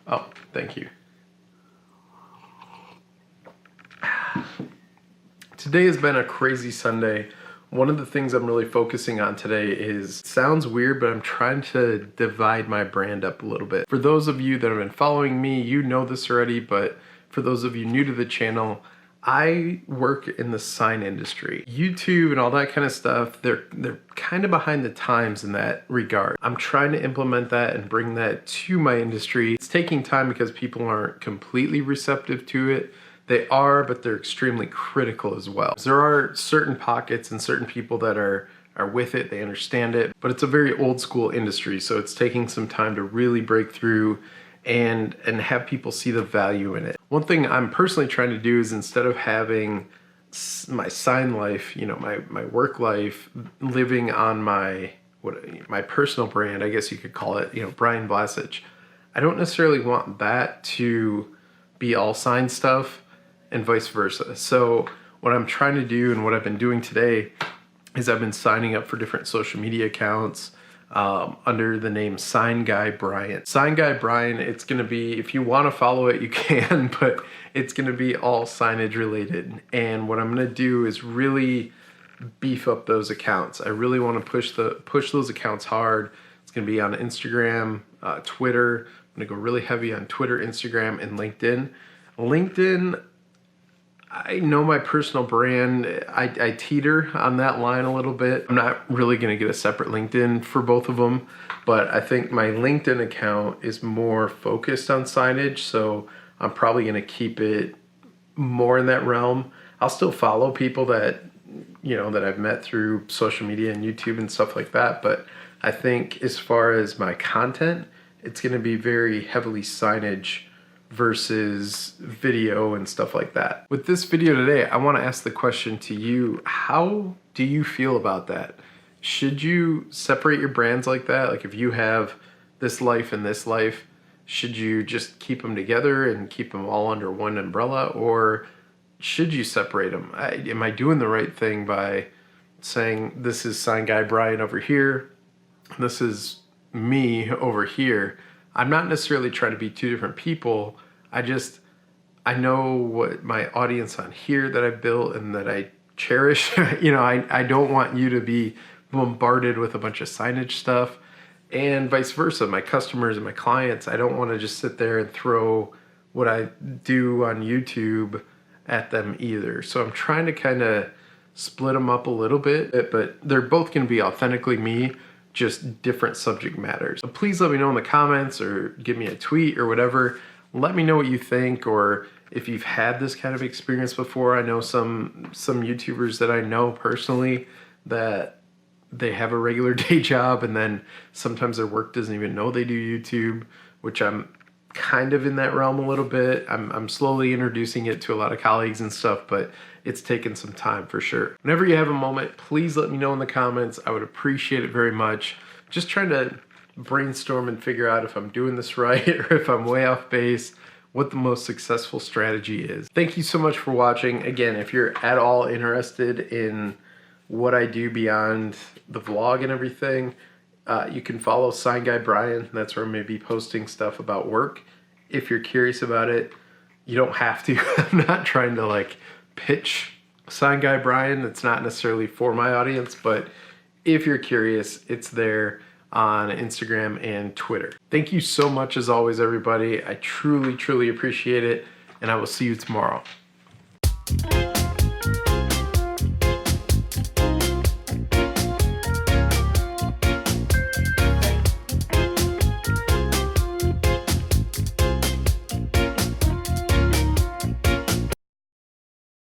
Oh, thank you. Today has been a crazy Sunday. One of the things I'm really focusing on today is, sounds weird, but I'm trying to divide my brand up a little bit. For those of you that have been following me, you know this already, but for those of you new to the channel, I work in the sign industry. YouTube and all that kind of stuff, they're kind of behind the times in that regard. I'm trying to implement that and bring that to my industry. It's taking time because people aren't completely receptive to it. They are, but they're extremely critical as well. There are certain pockets and certain people that are with it, they understand it, but it's a very old school industry, so it's taking some time to really break through and have people see the value in it. One thing I'm personally trying to do is, instead of having my sign life, you know, my work life, living on my personal brand, I guess you could call it, you know, Brian Vlasich, I don't necessarily want that to be all sign stuff and vice versa. So what I'm trying to do and what I've been doing today is I've been signing up for different social media accounts under the name Sign Guy Brian. Sign Guy Brian, it's gonna be, if you wanna follow it, you can, but it's gonna be all signage related. And what I'm gonna do is really beef up those accounts. I really wanna push those accounts hard. It's gonna be on Instagram, Twitter. I'm gonna go really heavy on Twitter, Instagram, and LinkedIn. LinkedIn, I know my personal brand, I teeter on that line a little bit. I'm not really gonna get a separate LinkedIn for both of them, but I think my LinkedIn account is more focused on signage, so I'm probably gonna keep it more in that realm. I'll still follow people that, you know, that I've met through social media and YouTube and stuff like that, but I think as far as my content, it's gonna be very heavily signage versus video and stuff like that. With this video today, I want to ask the question to you: how do you feel about that? Should you separate your brands like that? Like, if you have this life and this life, should you just keep them together and keep them all under one umbrella, or should you separate them? Am I doing the right thing by saying this is Sign Guy Brian over here, this is me over here? I'm not necessarily trying to be two different people. I know what my audience on here that I built and that I cherish. You know, I don't want you to be bombarded with a bunch of signage stuff, and vice versa. My customers and my clients, I don't want to just sit there and throw what I do on YouTube at them either. So I'm trying to kind of split them up a little bit, but they're both going to be authentically me, just different subject matters. So please let me know in the comments or give me a tweet or whatever. Let me know what you think, or if you've had this kind of experience before. I know some YouTubers that I know personally that they have a regular day job, and then sometimes their work doesn't even know they do YouTube, which I'm kind of in that realm a little bit. I'm slowly introducing it to a lot of colleagues and stuff, but it's taken some time for sure. Whenever you have a moment, please let me know in the comments. I would appreciate it very much. Just trying to brainstorm and figure out if I'm doing this right or if I'm way off base, what the most successful strategy is. Thank you so much for watching. Again, if you're at all interested in what I do beyond the vlog and everything, you can follow Sign Guy Brian. That's where I'm going to be posting stuff about work. If you're curious about it, you don't have to. I'm not trying to like pitch Sign Guy Brian. It's not necessarily for my audience, but if you're curious, it's there on Instagram and Twitter. Thank you so much as always, everybody. I truly, truly appreciate it, and I will see you tomorrow.